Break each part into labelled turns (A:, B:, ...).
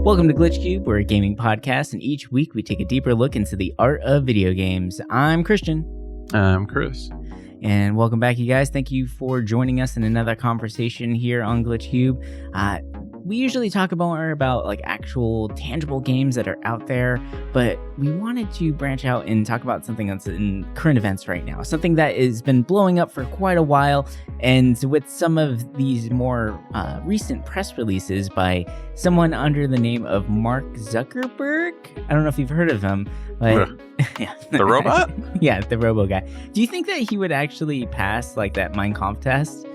A: Welcome to Glitch Cube. We're a gaming podcast, and each week we take a deeper look into the art of video games. I'm Christian.
B: I'm Chris.
A: And welcome back, you guys. Thank you for joining us in another conversation here on Glitch Cube. We usually talk about like actual tangible games that are out there, but we wanted to branch out and talk about something that's in current events right now, something that has been blowing up for quite a while. And with some of these more recent press releases by someone under the name of Mark Zuckerberg. I don't know if you've heard of him, but
B: yeah. The robot?
A: Yeah, the robo guy. Do you think that he would actually pass like that Mein Kampf test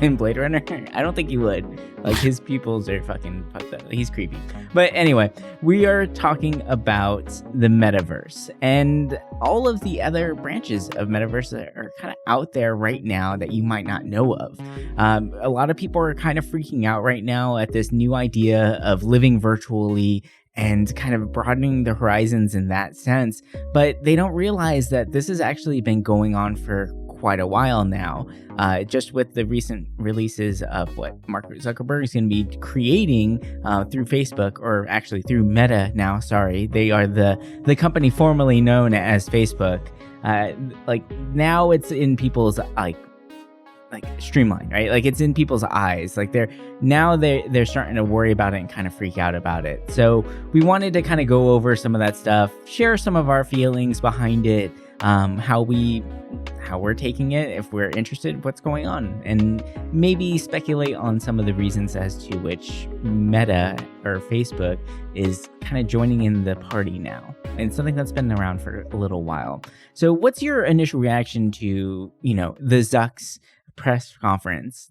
A: in Blade Runner? I don't think he would. Like, his pupils are fucking fucked up. He's creepy. But anyway, we are talking about the Metaverse and all of the other branches of Metaverse that are kind of out there right now that you might not know of. A lot of people are kind of freaking out right now at this new idea of living virtually and kind of broadening the horizons in that sense. But they don't realize that this has actually been going on for quite a while now, just with the recent releases of what Mark Zuckerberg is going to be creating through Facebook, or actually through Meta now. Sorry, they are the company formerly known as Facebook. Like, now it's in people's like streamlined, right? Like, it's in people's eyes. Like, they're starting to worry about it and kind of freak out about it. So we wanted to kind of go over some of that stuff, share some of our feelings behind it, how we're taking it, if we're interested, what's going on, and maybe speculate on some of the reasons as to which Meta or Facebook is kind of joining in the party now, and something that's been around for a little while. So what's your initial reaction to, the Zuck's press conference,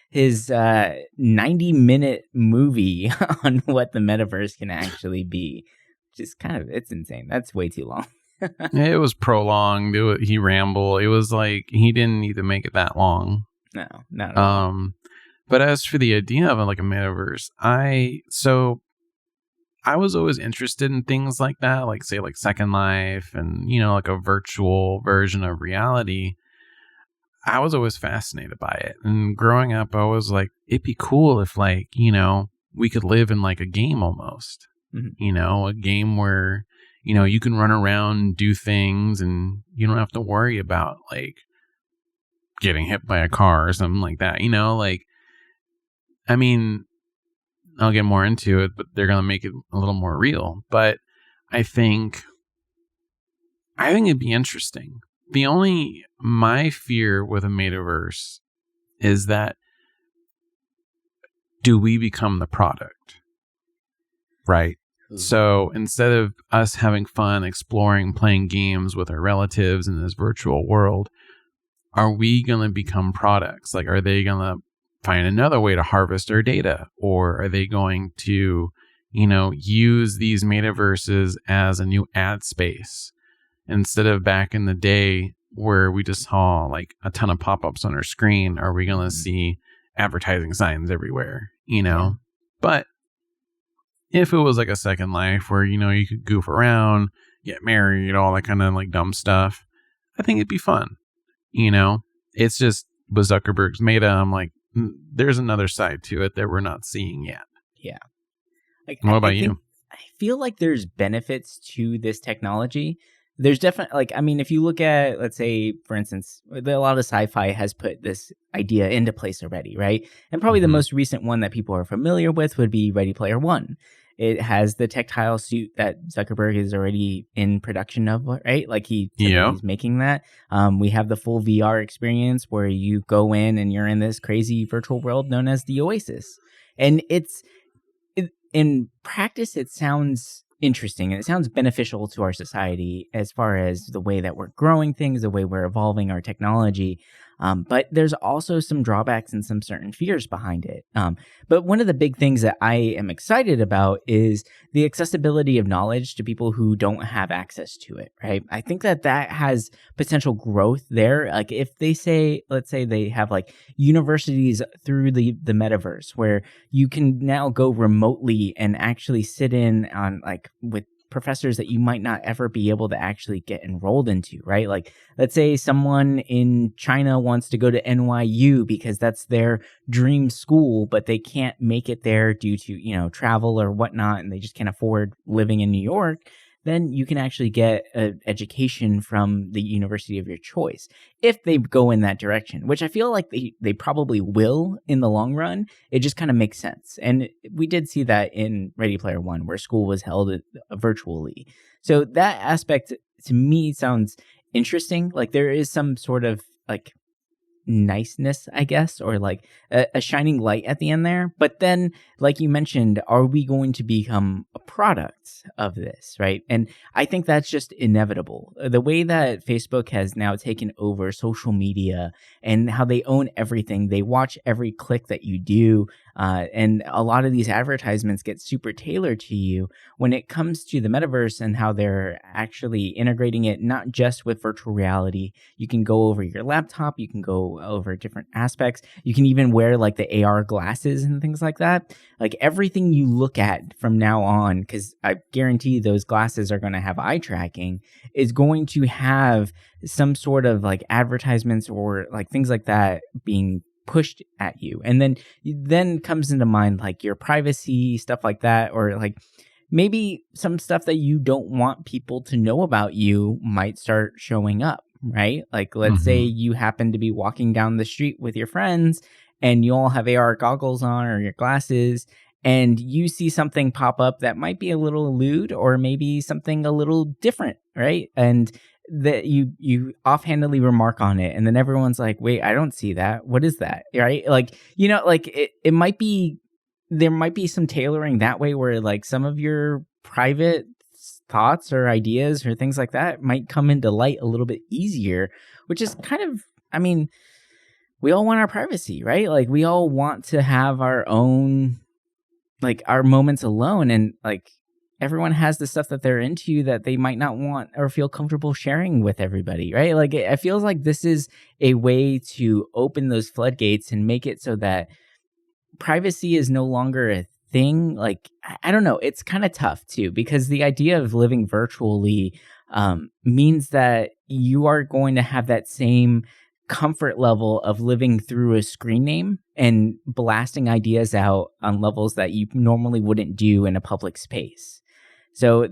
A: his 90-minute movie on what the Metaverse can actually be? Just kind of, it's insane. That's way too long.
B: It was prolonged. He rambled. It was like he didn't need to make it that long.
A: No, not at all.
B: But as for the idea of like a metaverse, I was always interested in things like that, like say like Second Life and like a virtual version of reality. I was always fascinated by it. And growing up, I was like, it'd be cool if like, we could live in like a game almost. Mm-hmm. A game where you can run around and do things and you don't have to worry about like getting hit by a car or something like that. I mean, I'll get more into it, but they're going to make it a little more real. But I think it'd be interesting. My fear with a metaverse is that, do we become the product? Right? So instead of us having fun, exploring, playing games with our relatives in this virtual world, are we going to become products? Like, are they going to find another way to harvest our data? Or are they going to, use these metaverses as a new ad space? Instead of back in the day where we just saw like a ton of pop-ups on our screen, are we going to see advertising signs everywhere?
A: Yeah.
B: But if it was like a Second Life where, you could goof around, get married, all that kind of like dumb stuff, I think it'd be fun. It's just with Zuckerberg's Meta, I'm like, there's another side to it that we're not seeing yet.
A: Yeah.
B: What about you?
A: I feel like there's benefits to this technology. There's definitely, if you look at, let's say, for instance, a lot of sci-fi has put this idea into place already, right? And probably the most recent one that people are familiar with would be Ready Player One. It has the tactile suit that Zuckerberg is already in production of, right? Like he's making that. We have the full VR experience where you go in and you're in this crazy virtual world known as the Oasis. And in practice, it sounds interesting and it sounds beneficial to our society as far as the way that we're growing things, the way we're evolving our technology. But there's also some drawbacks and some certain fears behind it. But one of the big things that I am excited about is the accessibility of knowledge to people who don't have access to it, right? I think that has potential growth there. Like if let's say they have like universities through the Metaverse where you can now go remotely and actually sit in on like with professors that you might not ever be able to actually get enrolled into, right? Like, let's say someone in China wants to go to NYU because that's their dream school, but they can't make it there due to, travel or whatnot, and they just can't afford living in New York. Then you can actually get an education from the university of your choice if they go in that direction, which I feel like they probably will in the long run. It just kind of makes sense. And we did see that in Ready Player One, where school was held virtually. So that aspect to me sounds interesting. Like there is some sort of like niceness, I guess, or like a shining light at the end there. But then, like you mentioned, are we going to become a product of this, right? And I think that's just inevitable. The way that Facebook has now taken over social media and how they own everything, they watch every click that you do. And a lot of these advertisements get super tailored to you when it comes to the metaverse and how they're actually integrating it, not just with virtual reality. You can go over your laptop, you can go over different aspects. You can even wear like the AR glasses and things like that. Like everything you look at from now on, because I guarantee those glasses are going to have eye tracking, is going to have some sort of like advertisements or like things like that being pushed at you. And then comes into mind like your privacy, stuff like that, or like maybe some stuff that you don't want people to know about you might start showing up, right? Like let's say you happen to be walking down the street with your friends and you all have AR goggles on or your glasses, and you see something pop up that might be a little lewd or maybe something a little different, right? And that you offhandedly remark on it, and then everyone's like, wait, I don't see that. What is that? Right? Like, like it might be, there might be some tailoring that way where like some of your private thoughts or ideas or things like that might come into light a little bit easier, which is kind of, I mean, we all want our privacy, right? Like we all want to have our own, like our moments alone, and like everyone has the stuff that they're into that they might not want or feel comfortable sharing with everybody, right? Like it feels like this is a way to open those floodgates and make it so that privacy is no longer a thing. Like, I don't know. It's kind of tough too, because the idea of living virtually means that you are going to have that same comfort level of living through a screen name and blasting ideas out on levels that you normally wouldn't do in a public space. So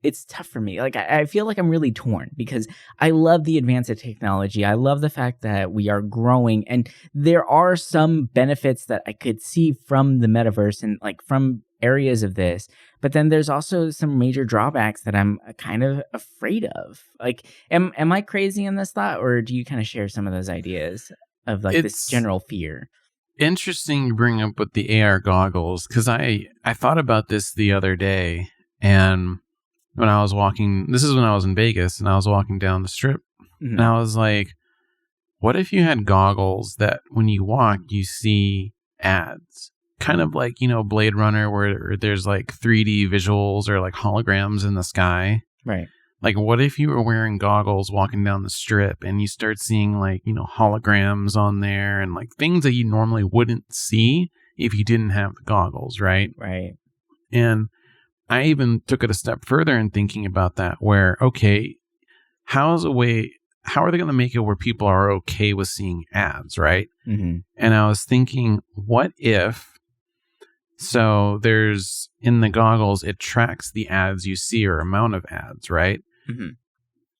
A: it's tough for me. Like, I feel like I'm really torn because I love the advance of technology. I love the fact that we are growing, and there are some benefits that I could see from the metaverse and like from areas of this. But then there's also some major drawbacks that I'm kind of afraid of. Like, am I crazy in this thought, or do you kind of share some of those ideas of like this general fear?
B: Interesting you bring up with the AR goggles, because I thought about this the other day, and when I was walking, this is when I was in Vegas, and I was walking down the strip, and I was like, what if you had goggles that when you walk, you see ads? Kind of like, Blade Runner, where there's like 3D visuals or like holograms in the sky.
A: Right.
B: Like, what if you were wearing goggles walking down the strip and you start seeing like, holograms on there and like things that you normally wouldn't see if you didn't have the goggles, right?
A: Right.
B: And I even took it a step further in thinking about that, where, okay, how are they going to make it where people are okay with seeing ads, right?
A: Mm-hmm.
B: And I was thinking, what if, so there's, in the goggles, it tracks the ads you see or amount of ads, right?
A: Mm-hmm.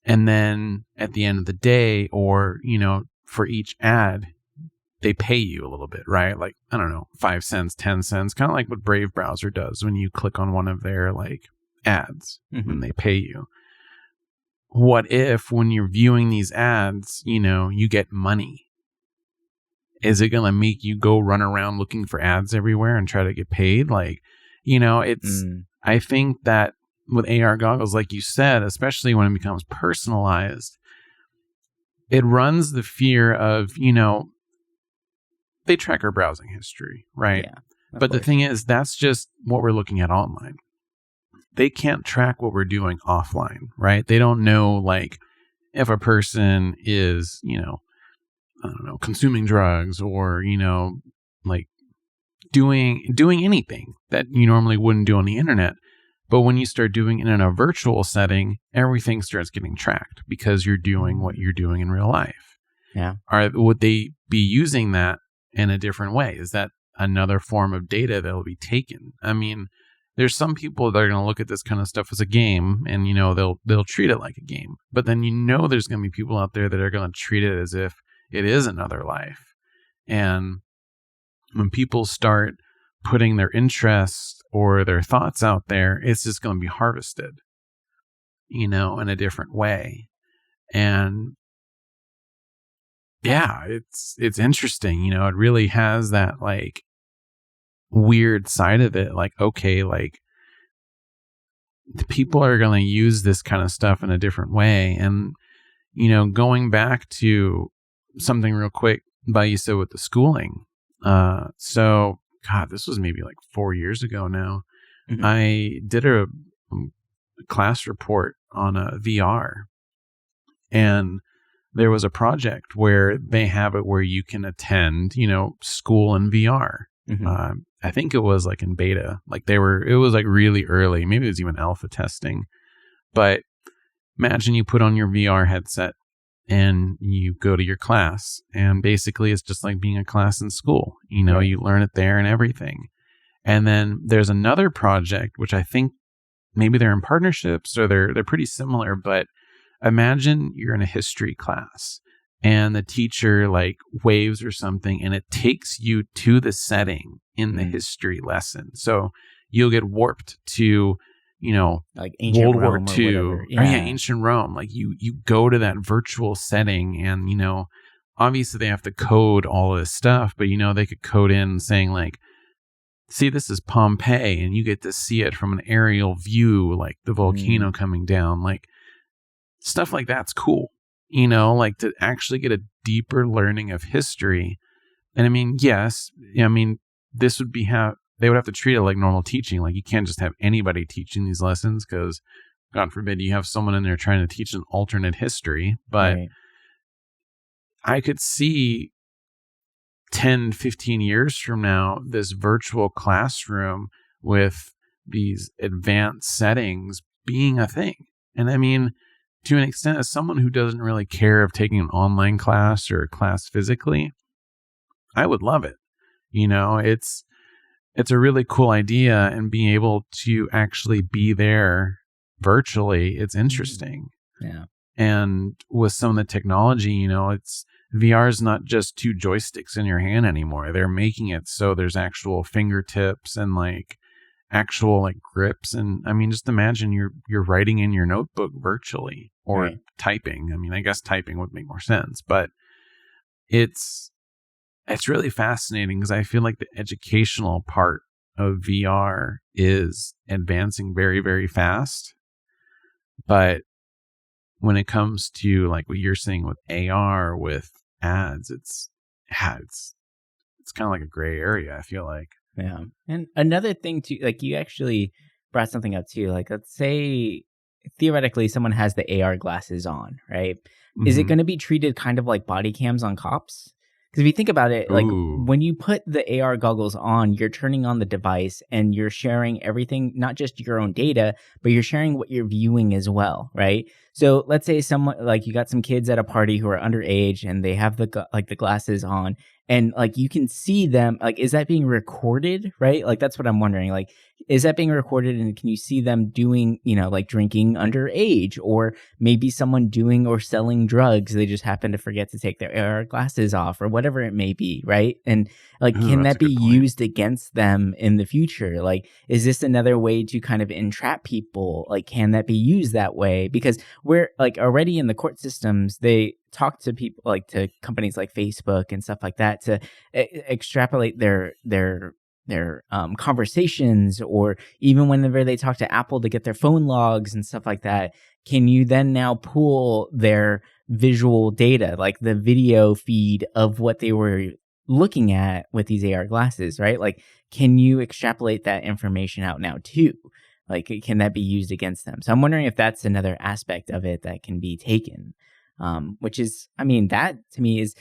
B: And then at the end of the day, or, for each ad, they pay you a little bit, right? Like, I don't know, 5 cents, 10 cents, kind of like what Brave browser does when you click on one of their like ads and they pay you. What if when you're viewing these ads, you get money? Is it going to make you go run around looking for ads everywhere and try to get paid? Like, I think that with AR goggles, like you said, especially when it becomes personalized, it runs the fear of, they track our browsing history, right?
A: Yeah,
B: but the thing is, that's just what we're looking at online. They can't track what we're doing offline, right? They don't know, like, if a person is, I don't know, consuming drugs or, like doing anything that you normally wouldn't do on the internet. But when you start doing it in a virtual setting, everything starts getting tracked because you're doing what you're doing in real life.
A: Yeah.
B: Would they be using that in a different way? Is that another form of data that will be taken? I mean, there's some people that are going to look at this kind of stuff as a game, and they'll treat it like a game. But then there's going to be people out there that are going to treat it as if it is another life. And when people start putting their interests or their thoughts out there, it's just going to be harvested, in a different way. And yeah, it's interesting. It really has that like weird side of it. Like, okay, like the people are going to use this kind of stuff in a different way. And, going back to something real quick about you said with the schooling. So God, this was maybe like 4 years ago now.
A: Mhm.
B: I did a class report on a VR, and there was a project where they have it where you can attend, school in VR.
A: Mhm.
B: I think it was like in beta, like it was like really early. Maybe it was even alpha testing. But imagine you put on your VR headset and you go to your class, and basically it's just like being a class in school.
A: Right.
B: You learn it there and everything. And then there's another project, which I think maybe they're in partnerships or they're pretty similar, but imagine you're in a history class and the teacher like waves or something, and it takes you to the setting in the history lesson. So you'll get warped to,
A: like ancient
B: World War
A: Rome or
B: II.
A: whatever.
B: Yeah, ancient Rome. Like you go to that virtual setting, and obviously they have to code all of this stuff, but they could code in saying like, see, this is Pompeii, and you get to see it from an aerial view, like the volcano coming down. Like stuff like that's cool, like to actually get a deeper learning of history. And I mean, yes, this would be how they would have to treat it like normal teaching. Like you can't just have anybody teaching these lessons, because God forbid you have someone in there trying to teach an alternate history. But
A: Right.
B: I could see 10, 15 years from now, this virtual classroom with these advanced settings being a thing. And I mean, to an extent, as someone who doesn't really care of taking an online class or a class physically, I would love it. It's a really cool idea, and being able to actually be there virtually, it's interesting.
A: Yeah.
B: And with some of the technology, it's VR is not just two joysticks in your hand anymore. They're making it so there's actual fingertips and like actual like grips. And I mean, just imagine you're writing in your notebook virtually, or
A: Right.
B: typing. I mean, I guess typing would make more sense, but it's really fascinating, because I feel like the educational part of VR is advancing very, very fast. But when it comes to like what you're saying with AR, with ads, it's kind of like a gray area, I feel like.
A: Yeah. And another thing too, like you actually brought something up too. Like let's say theoretically someone has the AR glasses on, right? Is it
B: Mhm.
A: going to be treated kind of like body cams on cops? Because if you think about it, like
B: Ooh.
A: when you put the AR goggles on, you're turning on the device and you're sharing everything, not just your own data, but you're sharing what you're viewing as well, right? So let's say someone like you got some kids at a party who are underage and they have the glasses on, and like you can see them. Like, is that being recorded, right? Like that's what I'm wondering. Like, is that being recorded, and can you see them doing, like drinking underage, or maybe someone doing or selling drugs? They just happen to forget to take their AR glasses off, or whatever it may be, right? And like,
B: Ooh,
A: can
B: that's
A: that
B: a
A: be
B: good point.
A: used against them in the future? Like, is this another way to kind of entrap people? Like, can that be used that way? Because we're like already in the court systems, they talk to people, like to companies like Facebook and stuff like that, to extrapolate their conversations, or even whenever they talk to Apple to get their phone logs and stuff like that. Can you then now pull their visual data, like the video feed of what they were looking at with these AR glasses, right? Like, can you extrapolate that information out now too? Like, can that be used against them? So I'm wondering if that's another aspect of it that can be taken. Which is, I mean, that to me is,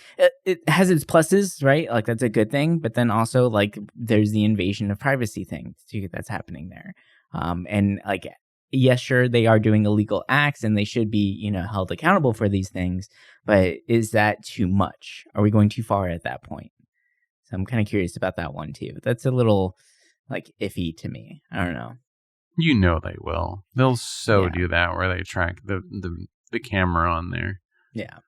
A: it has its pluses, right? Like that's a good thing, but then also like there's the invasion of privacy thing too that's happening there. And like, yes, sure, they are doing illegal acts and they should be, held accountable for these things. But is that too much? Are we going too far at that point? So I'm kind of curious about that one too. That's a little like iffy to me. I don't know.
B: You know they will. They'll do that where they track the camera on there.
A: Yeah,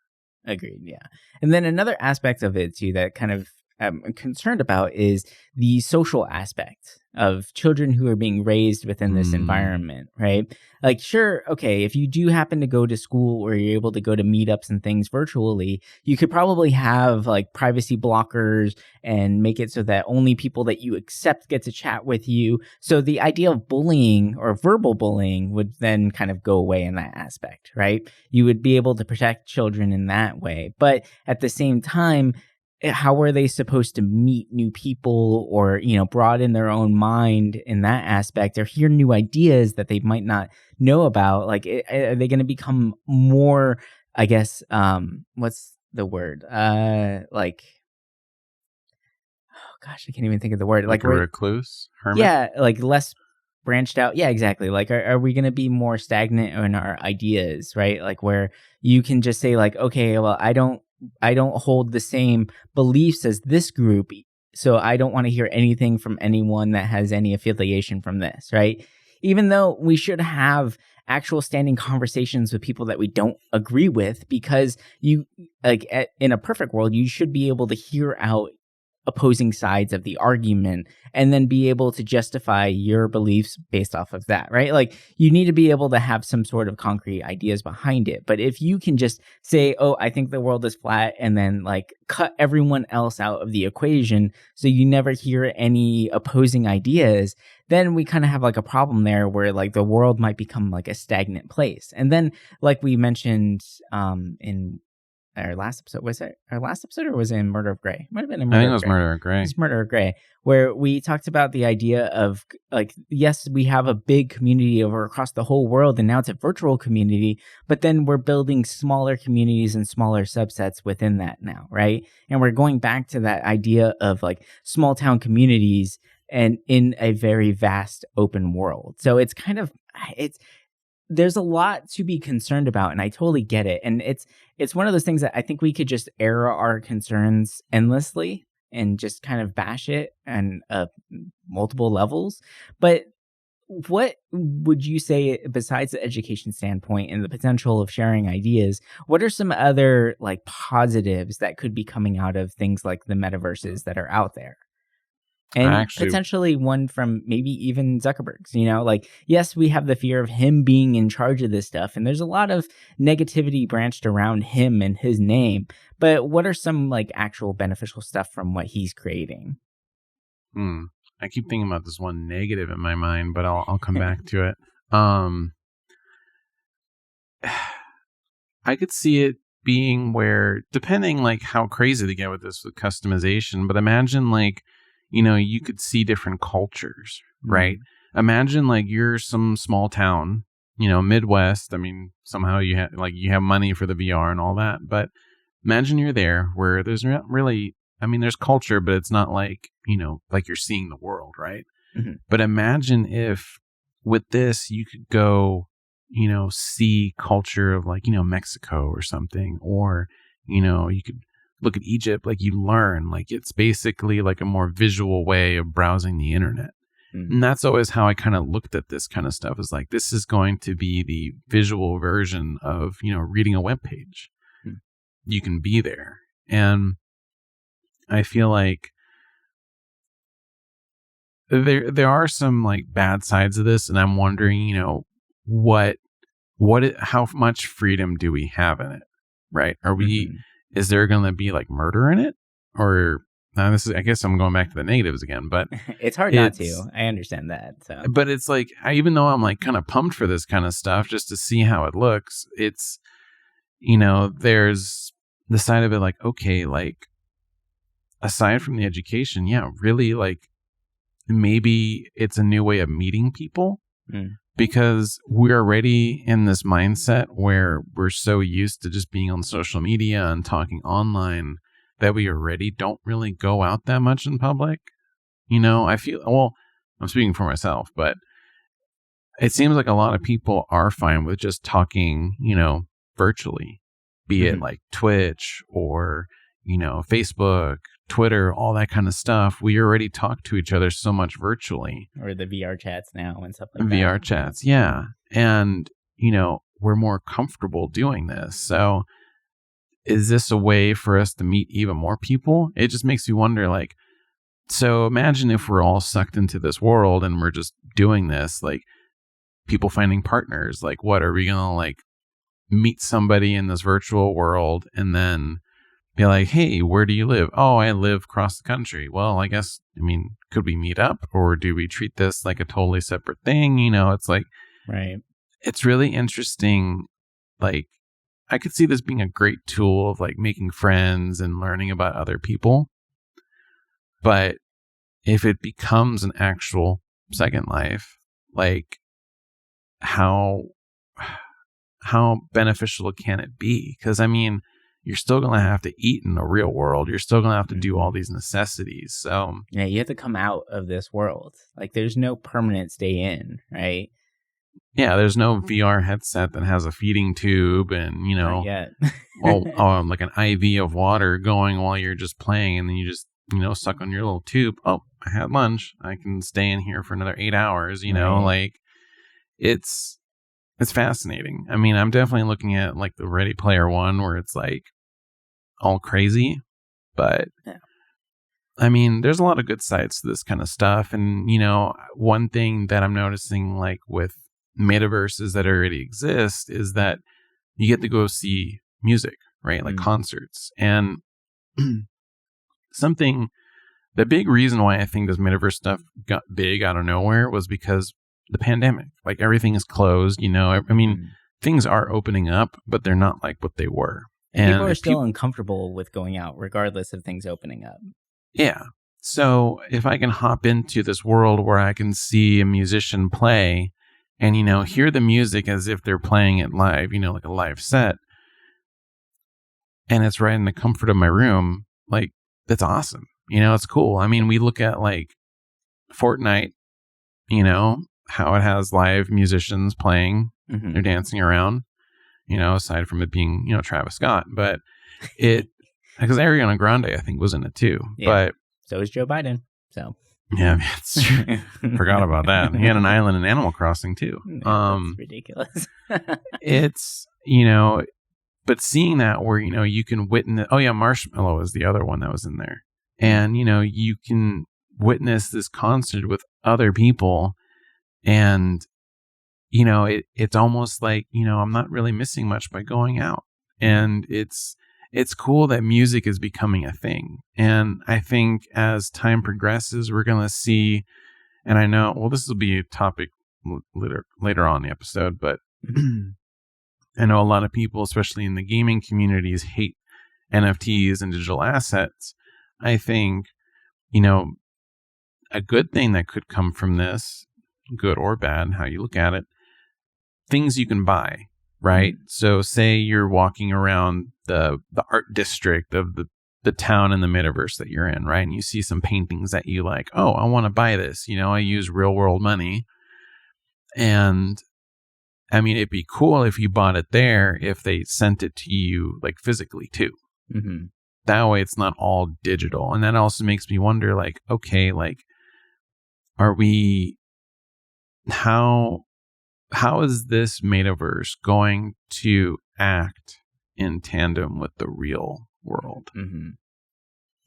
A: agreed. Yeah. And then another aspect of it too that kind of I'm concerned about is the social aspect of children who are being raised within this environment, right? Like, sure, okay, if you do happen to go to school or you're able to go to meetups and things virtually, you could probably have like privacy blockers and make it so that only people that you accept get to chat with you. So the idea of bullying or verbal bullying would then kind of go away in that aspect, right? You would be able to protect children in that way. But at the same time, how are they supposed to meet new people or, broaden their own mind in that aspect or hear new ideas that they might not know about? Like, are they going to become more, I guess, what's the word? Like, oh gosh, I can't even think of the word.
B: Like a recluse? Hermit?
A: Yeah, like less branched out. Yeah, exactly. Like, are we going to be more stagnant in our ideas, right? Like where you can just say like, okay, well, I don't hold the same beliefs as this group, so I don't want to hear anything from anyone that has any affiliation from this, right? Even though we should have actual standing conversations with people that we don't agree with, because you, like, in a perfect world, you should be able to hear out opposing sides of the argument and then be able to justify your beliefs based off of that, right? Like, you need to be able to have some sort of concrete ideas behind it. But if you can just say, oh, I think the world is flat, and then like cut everyone else out of the equation so you never hear any opposing ideas, then we kind of have like a problem there where like the world might become like a stagnant place. And then, like we mentioned in our last episode, was it our last episode or was it in Murder of Grey? It might have been in Murder of Grey.
B: Murder of Grey.
A: It's Murder of Grey, where we talked about the idea of like, yes, we have a big community over across the whole world and now it's a virtual community, but then we're building smaller communities and smaller subsets within that now, right? And we're going back to that idea of like small town communities and in a very vast open world. So it's kind of, there's a lot to be concerned about, and I totally get it. And it's one of those things that I think we could just air our concerns endlessly and just kind of bash it on multiple levels. But what would you say, besides the education standpoint and the potential of sharing ideas, what are some other like positives that could be coming out of things like the metaverses that are out there? And potentially one from maybe even Zuckerberg's, like, yes, we have the fear of him being in charge of this stuff. And there's a lot of negativity branched around him and his name. But what are some like actual beneficial stuff from what he's creating?
B: I keep thinking about this one negative in my mind, but I'll come back to it. I could see it being where, depending like how crazy they get with this with customization, but imagine like, you could see different cultures, right? Imagine like you're some small town, Midwest. I mean, somehow you have money for the VR and all that. But imagine you're there where there's not really, there's culture, but it's not like, like you're seeing the world, right? Mm-hmm. But imagine if with this, you could go, see culture of like, Mexico or something, or, you could look at Egypt, like you learn, like it's basically like a more visual way of browsing the internet. Mm-hmm. And that's always how I kind of looked at this kind of stuff, is like, this is going to be the visual version of, reading a web page. Mm-hmm. You can be there. And I feel like there are some like bad sides of this. And I'm wondering, how much freedom do we have in it? Right? Are we, mm-hmm. Is there going to be like murder in it? Or now this is, I guess I'm going back to the negatives again, but
A: it's hard not to. I understand that. So.
B: But it's like, even though I'm like kind of pumped for this kind of stuff just to see how it looks, it's, there's the side of it like, okay, like aside from the education, yeah, really like maybe it's a new way of meeting people. Because we're already in this mindset where we're so used to just being on social media and talking online that we already don't really go out that much in public. I feel, well, I'm speaking for myself, but it seems like a lot of people are fine with just talking, virtually, be it like Twitch or, Facebook, Twitter, all that kind of stuff. We already talk to each other so much virtually.
A: Or the VR chats now and stuff like
B: VR
A: that.
B: chats, yeah. And, we're more comfortable doing this. So is this a way for us to meet even more people? It just makes me wonder, like, so imagine if we're all sucked into this world and we're just doing this, like people finding partners. Like, what are we going to like meet somebody in this virtual world and then be like, hey, where do you live? Oh, I live across the country. Well, could we meet up, or do we treat this like a totally separate thing? It's like,
A: right.
B: It's really interesting. Like, I could see this being a great tool of like making friends and learning about other people. But if it becomes an actual Second Life, like how beneficial can it be? Because you're still going to have to eat in the real world. You're still going to have to do all these necessities. So
A: yeah, you have to come out of this world. Like, there's no permanent stay in, right?
B: Yeah, there's no VR headset that has a feeding tube and,
A: Not yet.
B: like an IV of water going while you're just playing, and then you just, suck on your little tube. Oh, I had lunch. I can stay in here for another 8 hours,
A: Right.
B: like it's fascinating. I'm definitely looking at like the Ready Player One where it's like all crazy, but
A: yeah.
B: There's a lot of good sides to this kind of stuff. And, one thing that I'm noticing like with metaverses that already exist is that you get to go see music, right? Like concerts. And the big reason why I think this metaverse stuff got big out of nowhere was because the pandemic. Like, everything is closed, things are opening up, but they're not like what they were. And
A: people are still uncomfortable with going out regardless of things opening up.
B: Yeah. So if I can hop into this world where I can see a musician play and, hear the music as if they're playing it live, like a live set, and it's right in the comfort of my room, like, that's awesome. It's cool. We look at like Fortnite, how it has live musicians playing, they're dancing around, aside from it being, Travis Scott, but because Ariana Grande, I think, was in it too. Yeah. But
A: so is Joe Biden. So
B: yeah, it's true. Forgot about that. He had an island in Animal Crossing too.
A: That's ridiculous.
B: It's, but seeing that where, you can witness, Marshmallow is the other one that was in there. And, you can witness this concert with other people, and, it's almost like, I'm not really missing much by going out. And it's cool that music is becoming a thing. And I think as time progresses, we're going to see, and I know, well, this will be a topic later on in the episode, but I know a lot of people, especially in the gaming communities, hate NFTs and digital assets. I think, a good thing that could come from this, good or bad, how you look at it, things you can buy, right? So say you're walking around the art district of the town in the metaverse that you're in, right? And you see some paintings that you like, oh, I want to buy this. I use real world money. And it'd be cool if you bought it there, if they sent it to you like physically too.
A: Mm-hmm.
B: That way it's not all digital. And that also makes me wonder, like, okay, like, how is this metaverse going to act in tandem with the real world?
A: Mm-hmm.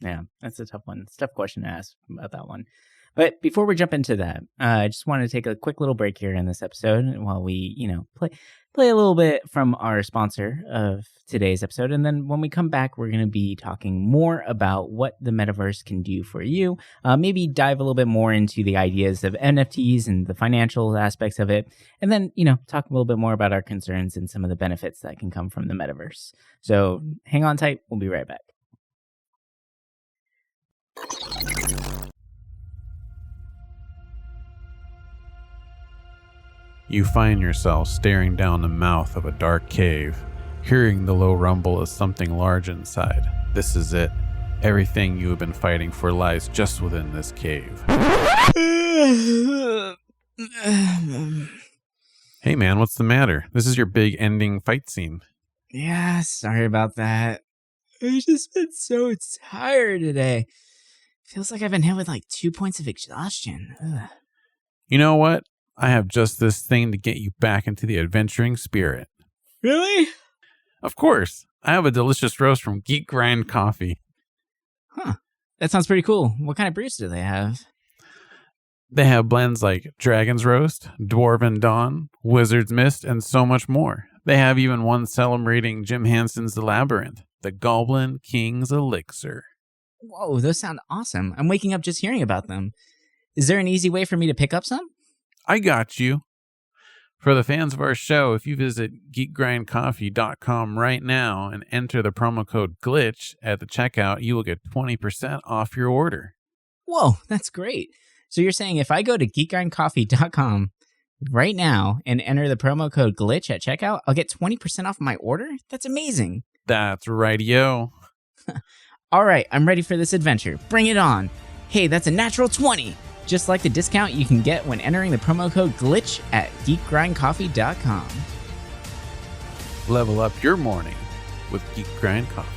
A: Yeah, that's a tough one. It's a tough question to ask about that one. But before we jump into that, I just want to take a quick little break here in this episode while we, play a little bit from our sponsor of today's episode. And then when we come back, we're going to be talking more about what the metaverse can do for you. Maybe dive a little bit more into the ideas of NFTs and the financial aspects of it. And then, talk a little bit more about our concerns and some of the benefits that can come from the metaverse. So hang on tight. We'll be right back.
B: You find yourself staring down the mouth of a dark cave, hearing the low rumble of something large inside. This is it. Everything you have been fighting for lies just within this cave. Hey man, what's the matter? This is your big ending fight scene.
A: Yeah, sorry about that. I've just been so tired today. Feels like I've been hit with like 2 points of exhaustion. Ugh.
B: You know what? I have just this thing to get you back into the adventuring spirit.
A: Really?
B: Of course. I have a delicious roast from Geek Grind Coffee.
A: Huh. That sounds pretty cool. What kind of brews do they have?
B: They have blends like Dragon's Roast, Dwarven Dawn, Wizard's Mist, and so much more. They have even one celebrating Jim Henson's The Labyrinth, the Goblin King's Elixir.
A: Whoa, those sound awesome. I'm waking up just hearing about them. Is there an easy way for me to pick up some?
B: I got you. For the fans of our show, if you visit geekgrindcoffee.com right now and enter the promo code GLITCH at the checkout, you will get 20% off your order.
A: Whoa, that's great. So you're saying if I go to geekgrindcoffee.com right now and enter the promo code GLITCH at checkout, I'll get 20% off my order? That's amazing.
B: That's right-yo.
A: All right, I'm ready for this adventure. Bring it on. Hey, that's a natural 20. Just like the discount you can get when entering the promo code GLITCH at geekgrindcoffee.com.
B: Level up your morning with Geek Grind Coffee.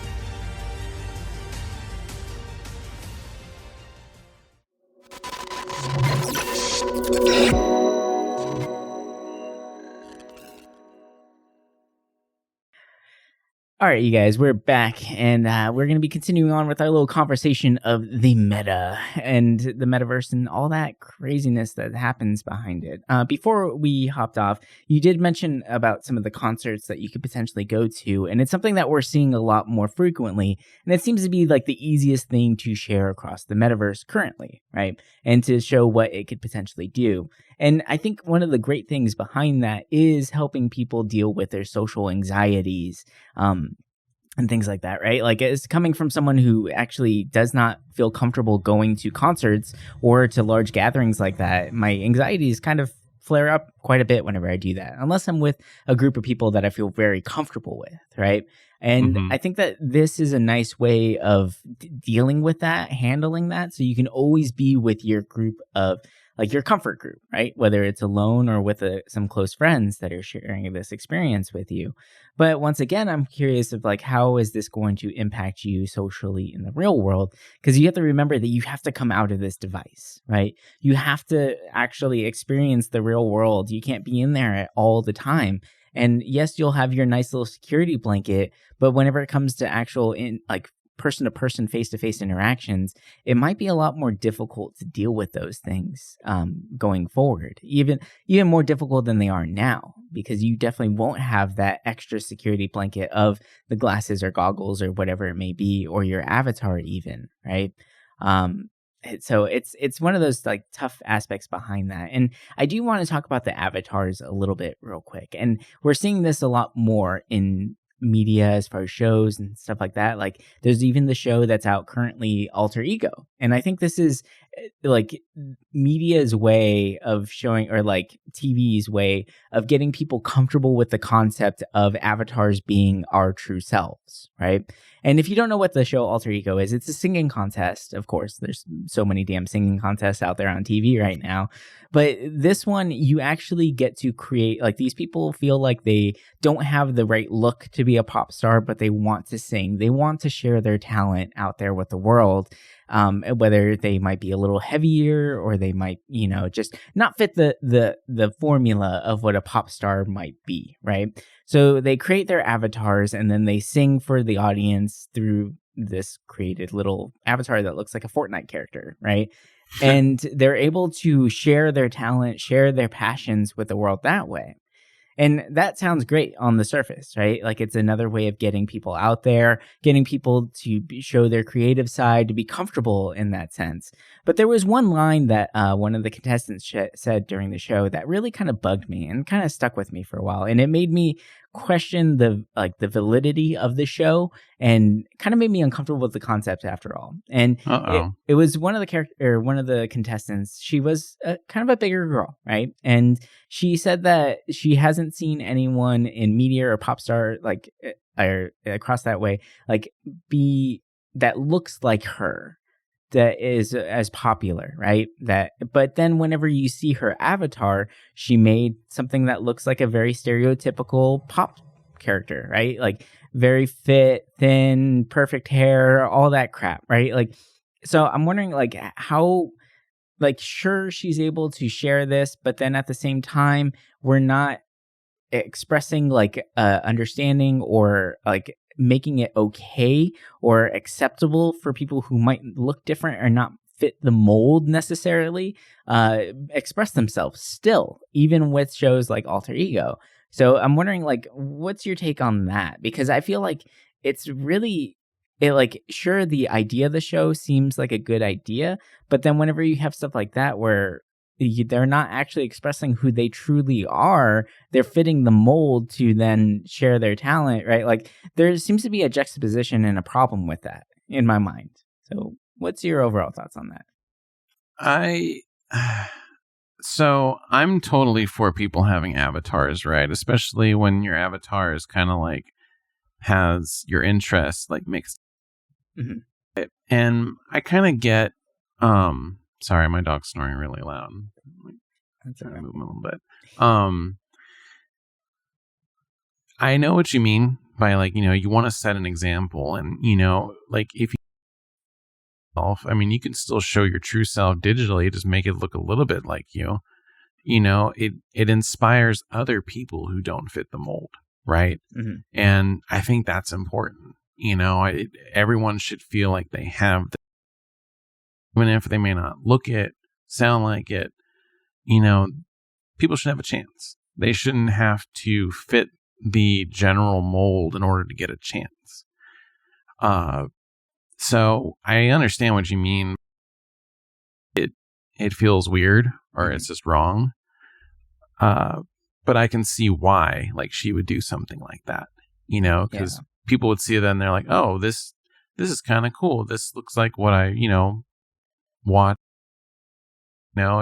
A: All right, you guys, we're back, and we're going to be continuing on with our little conversation of the meta and the metaverse and all that craziness that happens behind it. Before we hopped off, you did mention about some of the concerts that you could potentially go to, and it's something that we're seeing a lot more frequently, and it seems to be like the easiest thing to share across the metaverse currently, right? And to show what it could potentially do. And I think one of the great things behind that is helping people deal with their social anxieties, and things like that, right? Like, it's coming from someone who actually does not feel comfortable going to concerts or to large gatherings like that. My anxieties kind of flare up quite a bit whenever I do that, unless I'm with a group of people that I feel very comfortable with, right? And I think that this is a nice way of dealing with that, handling that, so you can always be with your group of, like, your comfort group, right? Whether it's alone or with some close friends that are sharing this experience with you. But once again, I'm curious of, like, how is this going to impact you socially in the real world? Because you have to remember that you have to come out of this device, right? You have to actually experience the real world. You can't be in there all the time. And yes, you'll have your nice little security blanket, but whenever it comes to actual person-to-person, face-to-face interactions, it might be a lot more difficult to deal with those things going forward, even more difficult than they are now, because you definitely won't have that extra security blanket of the glasses or goggles or whatever it may be, or your avatar even, right? So it's one of those, like, tough aspects behind that. And I do want to talk about the avatars a little bit real quick. And we're seeing this a lot more in media as far as shows and stuff like that. Like, there's even the show that's out currently, Alter Ego. And I think this is like media's way of showing, or like TV's way of getting people comfortable with the concept of avatars being our true selves, right? And if you don't know what the show Alter Ego is, it's a singing contest. Of course, there's so many damn singing contests out there on TV right now. But this one, you actually get to create, like, these people feel like they don't have the right look to be a pop star, but they want to sing. They want to share their talent out there with the world. Whether they might be a little heavier, or they might, just not fit the formula of what a pop star might be, right? So they create their avatars, and then they sing for the audience through this created little avatar that looks like a Fortnite character, right? And they're able to share their talent, share their passions with the world that way. And that sounds great on the surface, right? Like, it's another way of getting people out there, getting people to show their creative side, to be comfortable in that sense. But there was one line that one of the contestants said during the show that really kind of bugged me and kind of stuck with me for a while. And it made me question the validity of the show, and kind of made me uncomfortable with the concept after all. And it was one of the contestants. She was kind of a bigger girl, right? And she said that she hasn't seen anyone in media or pop star, like, or across that way, like, be that looks like her. that is as popular, right? But then whenever you see her avatar, she made something that looks like a very stereotypical pop character, right? Like very fit, thin, perfect hair, all that crap, right? Like, so I'm wondering, like, how, like, sure, she's able to share this, but then at the same time, we're not expressing like understanding or like making it okay or acceptable for people who might look different or not fit the mold necessarily express themselves still, even with shows like Alter Ego. So I'm wondering, like, what's your take on that? Because I feel like it's really like, sure, the idea of the show seems like a good idea, but then whenever you have stuff like that where they're not actually expressing who they truly are, they're fitting the mold to then share their talent, right? Like, there seems to be a juxtaposition and a problem with that in my mind. So what's your overall thoughts on that?
B: So I'm totally for people having avatars, right? Especially when your avatar is kind of like has your interests like mixed.
A: Mm-hmm.
B: And I kind of get, sorry, my dog's snoring really loud.
A: That's okay.
B: Move him a little bit. I know what you mean by, like, you know, you want to set an example, and, you know, like, if you, I mean, you can still show your true self digitally, just make it look a little bit like you. You know, it inspires other people who don't fit the mold, right?
A: Mm-hmm.
B: And I think that's important. You know, everyone should feel like they have, even if they may not look it, sound like it, you know, people should have a chance. They shouldn't have to fit the general mold in order to get a chance. So I understand what you mean. It feels weird, or it's just wrong. But I can see why, like, she would do something like that, you know, because people would see that and they're like, oh, this is kind of cool. This looks like what I, you know, want. You know,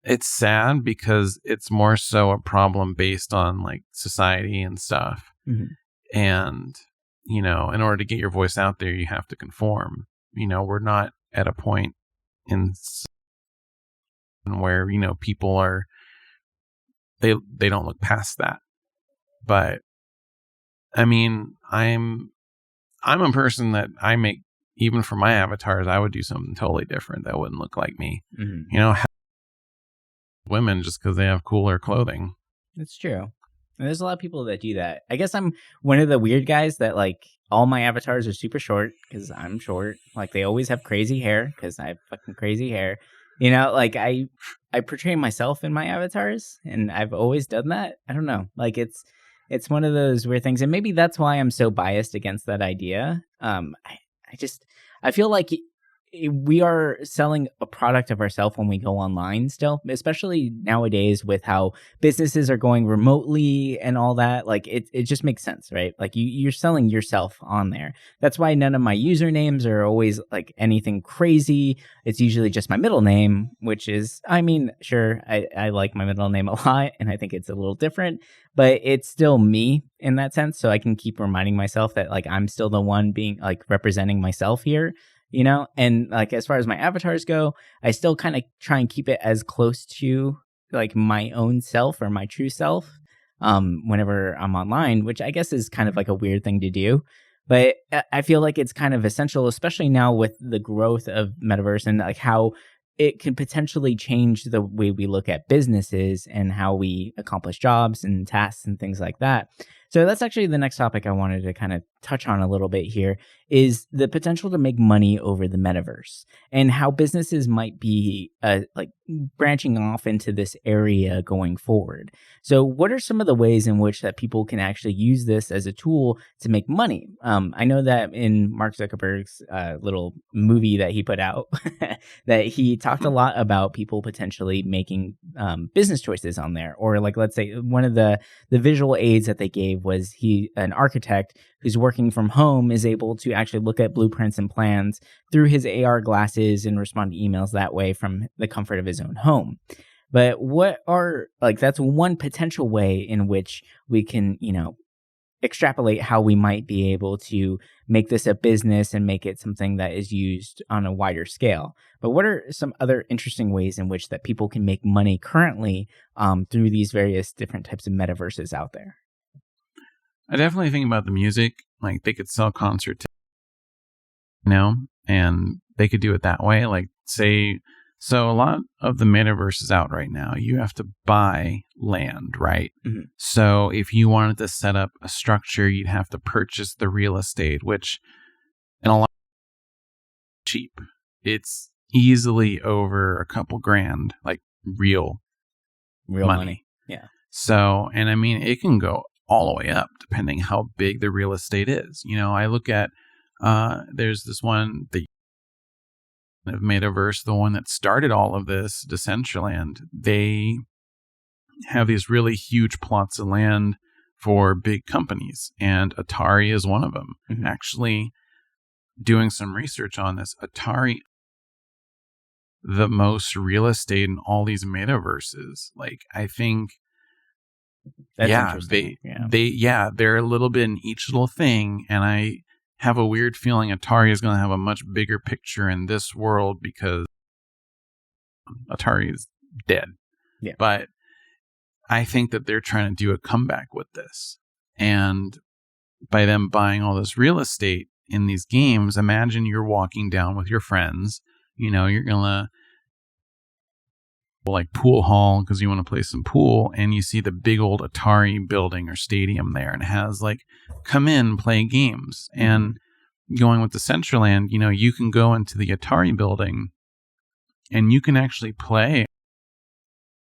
B: it's sad because it's more so a problem based on like society and stuff.
A: Mm-hmm.
B: And, you know, in order to get your voice out there, you have to conform. You know, we're not at a point in where, you know, people are, they don't look past that. But I mean, I'm a person that I make, even for my avatars, I would do something totally different that wouldn't look like me.
A: Mm-hmm.
B: You know, women just because they have cooler clothing.
A: It's true. And there's a lot of people that do that. I guess I'm one of the weird guys that, like, all my avatars are super short because I'm short. Like, they always have crazy hair because I have fucking crazy hair. You know, like, I portray myself in my avatars, and I've always done that. I don't know. Like, it's one of those weird things, and maybe that's why I'm so biased against that idea. I feel like we are selling a product of ourselves when we go online still, especially nowadays with how businesses are going remotely and all that. Like, it just makes sense, right? Like, you're selling yourself on there. That's why none of my usernames are always like anything crazy. It's usually just my middle name, which is, I mean, sure, I like my middle name a lot and I think it's a little different, but it's still me in that sense. So I can keep reminding myself that, like, I'm still the one being, like, representing myself here. You know, and like, as far as my avatars go, I still kind of try and keep it as close to like my own self or my true self whenever I'm online, which I guess is kind of like a weird thing to do. But I feel like it's kind of essential, especially now with the growth of Metaverse and like how it can potentially change the way we look at businesses and how we accomplish jobs and tasks and things like that. So that's actually the next topic I wanted to kind of touch on a little bit here, is the potential to make money over the metaverse and how businesses might be like branching off into this area going forward. So what are some of the ways in which that people can actually use this as a tool to make money? I know that in Mark Zuckerberg's little movie that he put out, that he talked a lot about people potentially making business choices on there. Or like, let's say one of the visual aids that they gave was an architect who's working from home is able to actually look at blueprints and plans through his AR glasses and respond to emails that way from the comfort of his own home. But what are, like, that's one potential way in which we can, you know, extrapolate how we might be able to make this a business and make it something that is used on a wider scale. But what are some other interesting ways in which that people can make money currently through these various different types of metaverses out there?
B: I definitely think about the music. Like they could sell concert tickets, and they could do it that way. Like say, so a lot of the metaverse is out right now. You have to buy land, right?
A: Mm-hmm.
B: So if you wanted to set up a structure, you'd have to purchase the real estate, which in a lot cheap. It's easily over a couple grand, like real money.
A: Yeah.
B: So, and I mean, it can go all the way up depending how big the real estate is. I look at, there's this one, the Metaverse, the one that started all of this, Decentraland. They have these really huge plots of land for big companies, and Atari is one of them.
A: Mm-hmm.
B: Actually, doing some research on this, Atari, the most real estate in all these metaverses. Like, I think,
A: that's interesting.
B: they're a little bit in each little thing, and I have a weird feeling Atari is going to have a much bigger picture in this world because Atari is dead.
A: Yeah.
B: But I think that they're trying to do a comeback with this. And by them buying all this real estate in these games, imagine you're walking down with your friends. You're going to like pool hall because you want to play some pool, and you see the big old Atari building or stadium there, and it has like, come in, play games. And going with the Decentraland, you can go into the Atari building and you can actually play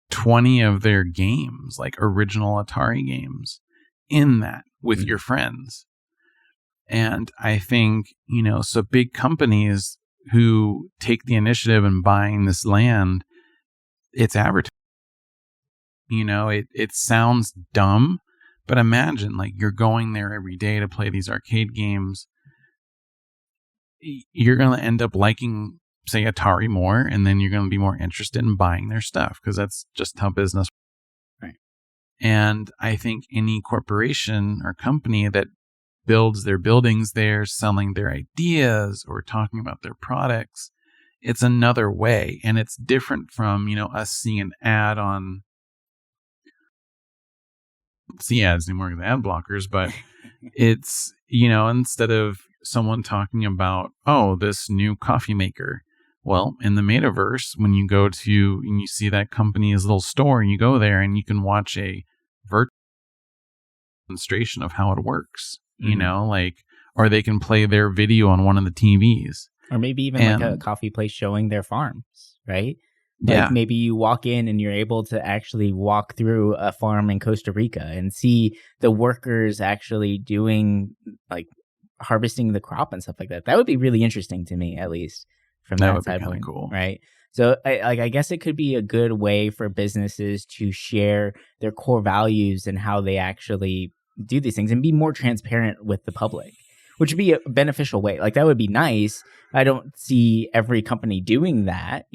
B: 20 of their games, like original Atari games, in that with your friends. And I think, so big companies who take the initiative in buying this land, it's advertising. It sounds dumb, but imagine like you're going there every day to play these arcade games. You're going to end up liking, say, Atari more, and then you're going to be more interested in buying their stuff because that's just how business works.
A: Right.
B: And I think any corporation or company that builds their buildings there, selling their ideas or talking about their products, it's another way, and it's different from, us seeing an ad on, see ads anymore with ad blockers, but it's, instead of someone talking about, oh, this new coffee maker. Well, in the metaverse, when you go to, and you see that company's little store, and you go there and you can watch a virtual demonstration of how it works, or they can play their video on one of the TVs.
A: Or maybe even like a coffee place showing their farms, right? Like maybe you walk in and you're able to actually walk through a farm in Costa Rica and see the workers actually doing, like, harvesting the crop and stuff like that. That would be really interesting to me, at least from that side point,
B: cool.
A: Right? So I guess it could be a good way for businesses to share their core values and how they actually do these things and be more transparent with the public, which would be a beneficial way. Like, that would be nice. I don't see every company doing that,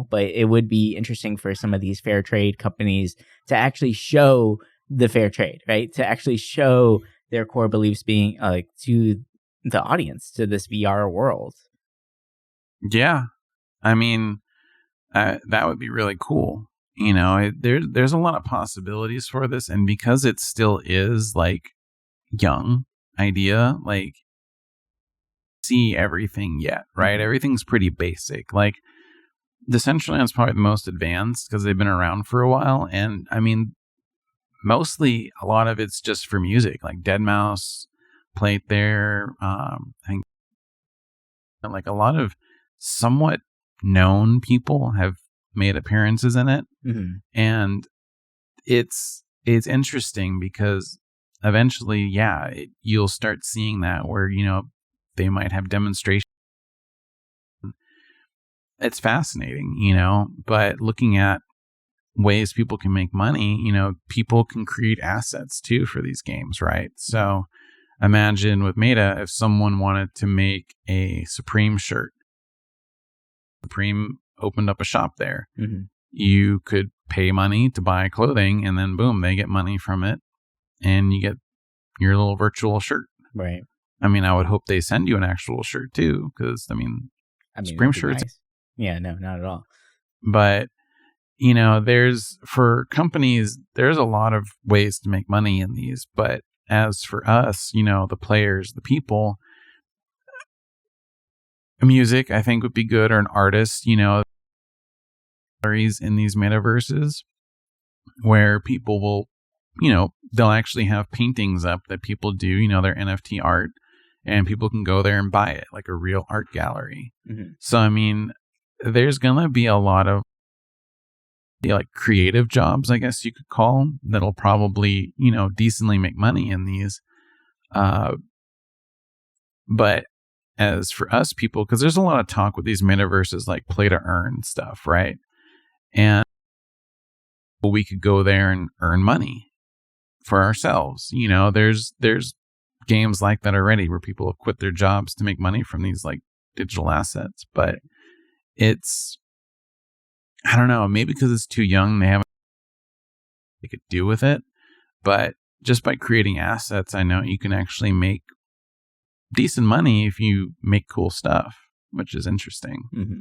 A: but it would be interesting for some of these fair trade companies to actually show the fair trade, right? To actually show their core beliefs being to the audience, to this VR world.
B: Yeah. I mean, that would be really cool. There's a lot of possibilities for this. And because it still is like young idea, like, see everything yet, right? Everything's pretty basic. Like, Decentraland is probably the most advanced because they've been around for a while. And I mean, mostly a lot of it's just for music, like Deadmau5 played there. I think like a lot of somewhat known people have made appearances in it.
A: Mm-hmm.
B: And it's interesting because eventually, you'll start seeing that where, they might have demonstrations. It's fascinating, but looking at ways people can make money, people can create assets too for these games, right? So imagine with Meta, if someone wanted to make a Supreme shirt, Supreme opened up a shop there.
A: Mm-hmm.
B: You could pay money to buy clothing, and then boom, they get money from it, and you get your little virtual shirt.
A: Right.
B: I mean, I would hope they send you an actual shirt too, because Supreme
A: it'd be
B: shirts.
A: nice. Yeah, no, not at all.
B: But there's for companies, there's a lot of ways to make money in these. But as for us, the players, the people, music, I think would be good, or an artist, galleries in these metaverses where people will, they'll actually have paintings up that people do, their NFT art, and people can go there and buy it like a real art gallery.
A: Mm-hmm.
B: So, there's going to be a lot of like creative jobs, I guess you could call, that'll probably, decently make money in these. But as for us people, because there's a lot of talk with these metaverses like play to earn stuff, right? And we could go there and earn money for ourselves. There's games like that already where people have quit their jobs to make money from these like digital assets. But it's, I don't know, maybe because it's too young, they could do with it. But just by creating assets, I know you can actually make decent money if you make cool stuff, which is interesting.
A: Mm-hmm.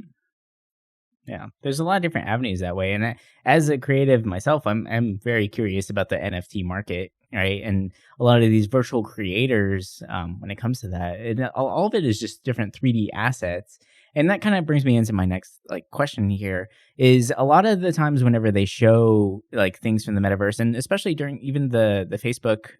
A: Yeah, there's a lot of different avenues that way. And as a creative myself, I'm very curious about the NFT market, right? And a lot of these virtual creators, when it comes to that, all of it is just different 3D assets. And that kind of brings me into my next question here is a lot of the times whenever they show things from the metaverse, and especially during even the Facebook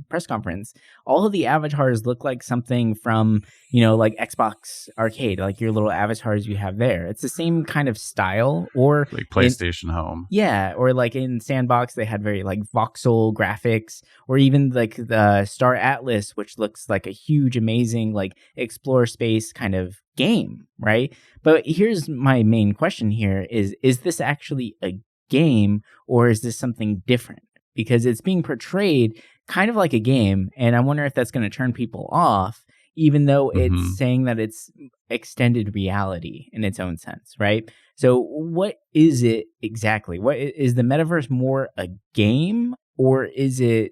A: press conference, all of the avatars look like something from, Xbox Arcade, like your little avatars you have there. It's the same kind of style, or
B: like PlayStation Home.
A: Yeah, or like in Sandbox, they had very voxel graphics, or even the Star Atlas, which looks like a huge, amazing explore space kind of game, right? But here's my main question here is this actually a game, or is this something different? Because it's being portrayed kind of like a game, and I wonder if that's going to turn people off, even though it's saying that it's extended reality in its own sense, right? So what is it exactly? What is the metaverse, more a game, or is it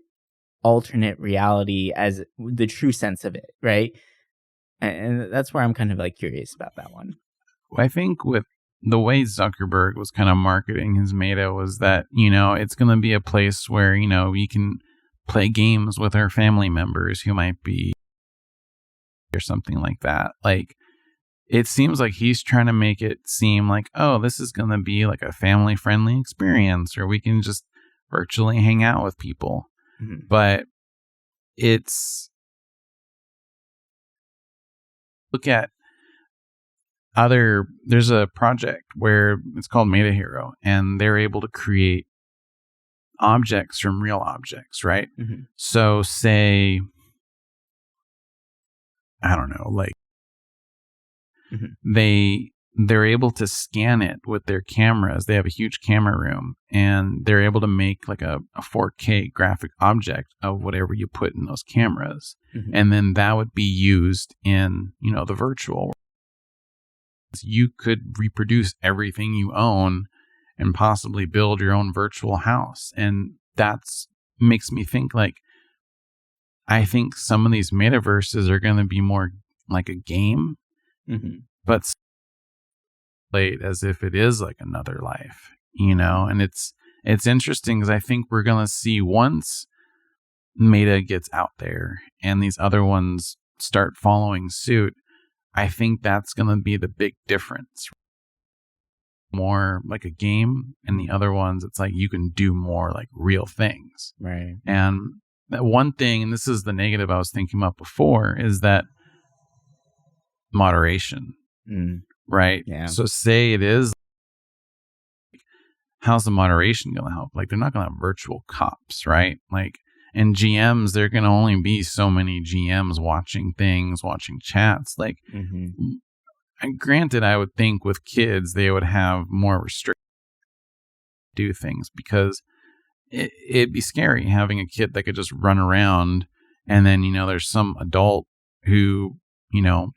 A: alternate reality as the true sense of it, right? And that's where I'm kind of curious about that one.
B: I think with the way Zuckerberg was kind of marketing his Meta was that, it's going to be a place where, we can play games with our family members who might be or something like that. It seems like he's trying to make it seem like, oh, this is going to be like a family friendly experience, or we can just virtually hang out with people. Mm-hmm. But look at there's a project where it's called Meta Hero, and they're able to create objects from real objects, right? Mm-hmm. So say, I don't know, they're able to scan it with their cameras. They have a huge camera room, and they're able to make a 4K graphic object of whatever you put in those cameras. Mm-hmm. And then that would be used in, the virtual world. You could reproduce everything you own and possibly build your own virtual house. And that's makes me think I think some of these metaverses are going to be more like a game, but played as if it is like another life, and it's interesting because I think we're going to see once Meta gets out there and these other ones start following suit, I think that's going to be the big difference. More like a game, and the other ones, it's you can do more real things.
A: Right.
B: And that one thing, and this is the negative I was thinking about before, is that moderation. Right? Yeah. So say it is, how's the moderation going to help? They're not going to have virtual cops, right? And GMs, there can only be so many GMs watching things, watching chats. And granted, I would think with kids, they would have more restrictions to do things, because it'd be scary having a kid that could just run around, and then, there's some adult who,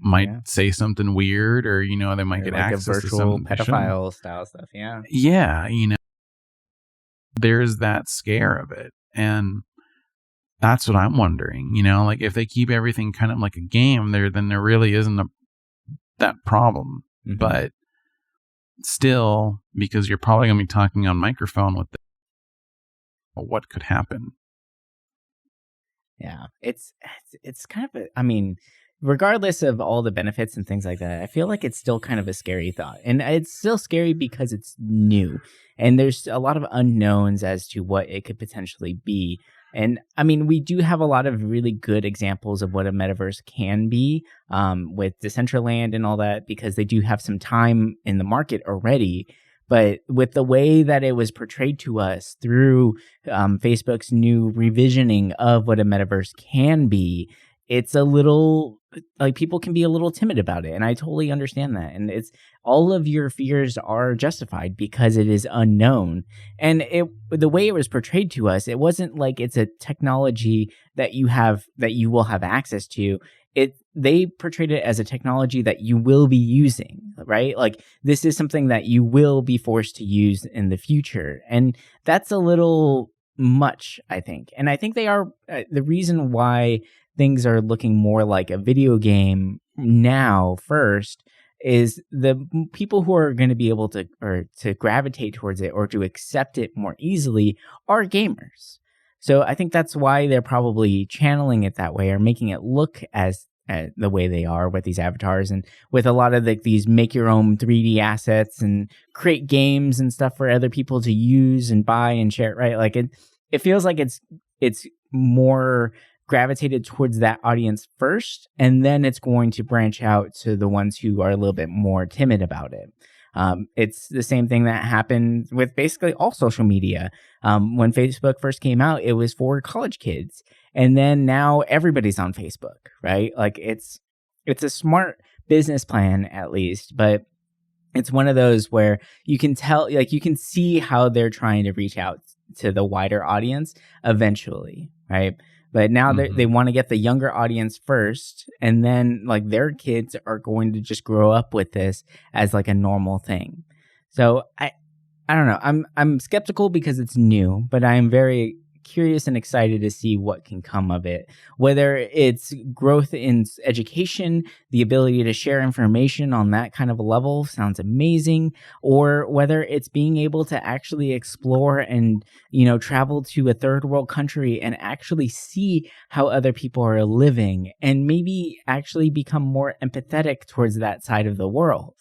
B: might say something weird, or, they might get access
A: a virtual pedophile style stuff. Yeah.
B: Yeah. There's that scare of it. And That's what I'm wondering. Like if they keep everything kind of like a game, then there really isn't that problem.
A: Mm-hmm.
B: But still, because you're probably going to be talking on microphone with them, what could happen?
A: Yeah, it's kind of I mean, regardless of all the benefits and things like that, I feel like it's still kind of a scary thought. And it's still scary because it's new and there's a lot of unknowns as to what it could potentially be. And I mean, we do have a lot of really good examples of what a metaverse can be, with Decentraland and all that, because they do have some time in the market already. But with the way that it was portrayed to us through Facebook's new revisioning of what a metaverse can be, it's a little like people can be a little timid about it. And I totally understand that. And it's all of your fears are justified because it is unknown. And the way it was portrayed to us, it wasn't like it's a technology that you will have access to. They portrayed it as a technology that you will be using, right? Like this is something that you will be forced to use in the future. And that's a little much, I think. And I think they are the reason why things are looking more like a video game now first is the people who are going to be able to gravitate towards it or to accept it more easily are gamers. So I think that's why they're probably channeling it that way or making it look as the way they are with these avatars and with a lot of these make your own 3D assets and create games and stuff for other people to use and buy and share, right? Like it feels like it's more gravitated towards that audience first, and then it's going to branch out to the ones who are a little bit more timid about it. It's the same thing that happened with basically all social media. When Facebook first came out, it was for college kids. And then now everybody's on Facebook, right? Like it's a smart business plan at least, but it's one of those where you can tell, like you can see how they're trying to reach out to the wider audience eventually, right? But now they want to get the younger audience first, and then like their kids are going to just grow up with this as like a normal thing. So I don't know. I'm skeptical because it's new, but I am very curious and excited to see what can come of it. Whether it's growth in education, the ability to share information on that kind of a level sounds amazing, or whether it's being able to actually explore and, travel to a third world country and actually see how other people are living and maybe actually become more empathetic towards that side of the world.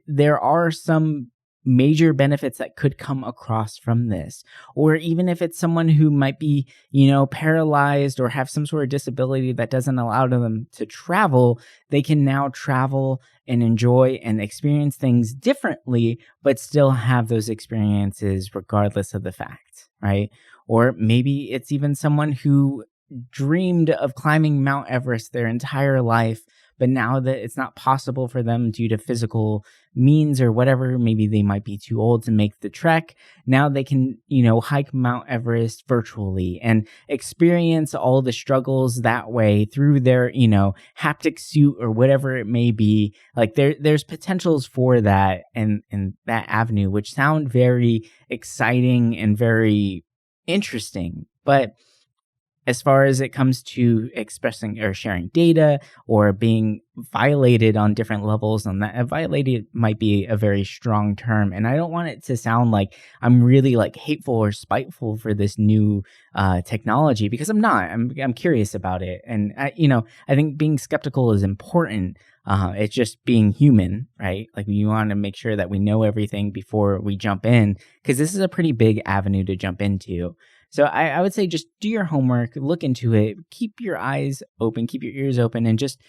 A: There are some major benefits that could come across from this, or even if it's someone who might be, paralyzed or have some sort of disability that doesn't allow them to travel, they can now travel and enjoy and experience things differently, but still have those experiences regardless of the fact, right? Or maybe it's even someone who dreamed of climbing Mount Everest their entire life, but now that it's not possible for them due to physical means or whatever, maybe they might be too old to make the trek. Now they can, hike Mount Everest virtually and experience all the struggles that way through their, haptic suit or whatever it may be. Like there's potentials for that and that avenue, which sound very exciting and very interesting. But as far as it comes to expressing or sharing data or being violated on different levels on that, violated might be a very strong term. And I don't want it to sound like I'm really like hateful or spiteful for this new technology, because I'm not. I'm curious about it. And, I think being skeptical is important. It's just being human, right? Like we want to make sure that we know everything before we jump in, because this is a pretty big avenue to jump into. So I would say just do your homework, look into it, keep your eyes open, keep your ears open, and just,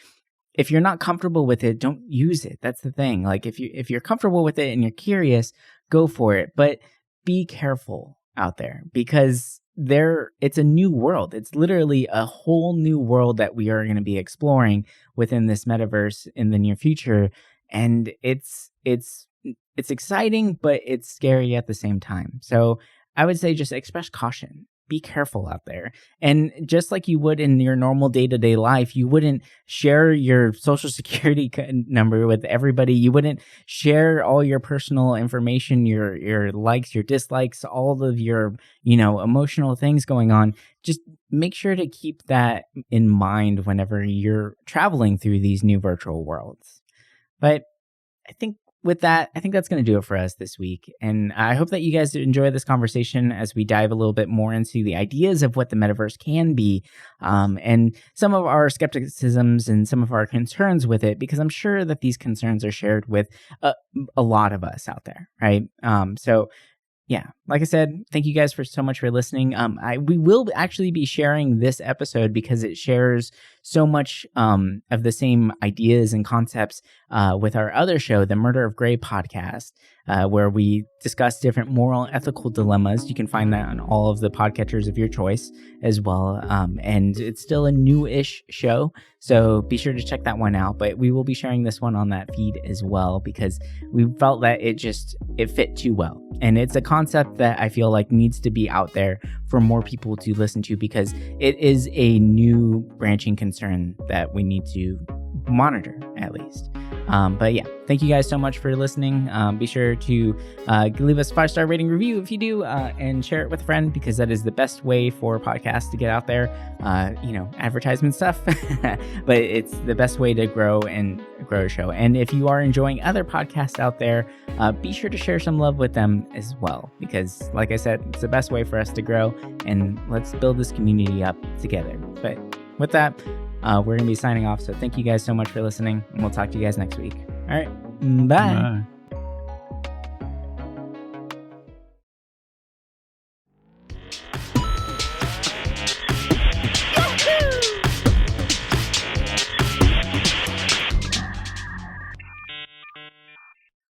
A: if you're not comfortable with it, don't use it. That's the thing. Like if you're comfortable with it and you're curious, go for it. But be careful out there, because it's a new world. It's literally a whole new world that we are going to be exploring within this metaverse in the near future. And it's exciting, but it's scary at the same time. So I would say just express caution, be careful out there. And just like you would in your normal day-to-day life, you wouldn't share your social security number with everybody. You wouldn't share all your personal information, your likes, your dislikes, all of your, emotional things going on. Just make sure to keep that in mind whenever you're traveling through these new virtual worlds. But I think that's going to do it for us this week. And I hope that you guys enjoy this conversation as we dive a little bit more into the ideas of what the metaverse can be, and some of our skepticisms and some of our concerns with it, because I'm sure that these concerns are shared with a lot of us out there, right? So yeah, like I said, thank you guys so much for listening. We will actually be sharing this episode because it shares so much of the same ideas and concepts with our other show, the Murder of Grey podcast, where we discuss different moral and ethical dilemmas. You can find that on all of the podcatchers of your choice as well. And it's still a new-ish show, so be sure to check that one out. But we will be sharing this one on that feed as well because we felt that it fit too well. And it's a concept that I feel like needs to be out there for more people to listen to because it is a new branching concern that we need to monitor at least. But yeah, thank you guys so much for listening. Be sure to leave us a 5-star rating review if you do, and share it with a friend because that is the best way for podcasts to get out there. Advertisement stuff, but it's the best way to grow a show. And if you are enjoying other podcasts out there, be sure to share some love with them as well because, like I said, it's the best way for us to grow. And let's build this community up together. But with that, we're going to be signing off. So thank you guys so much for listening, and we'll talk to you guys next week. All right. Bye.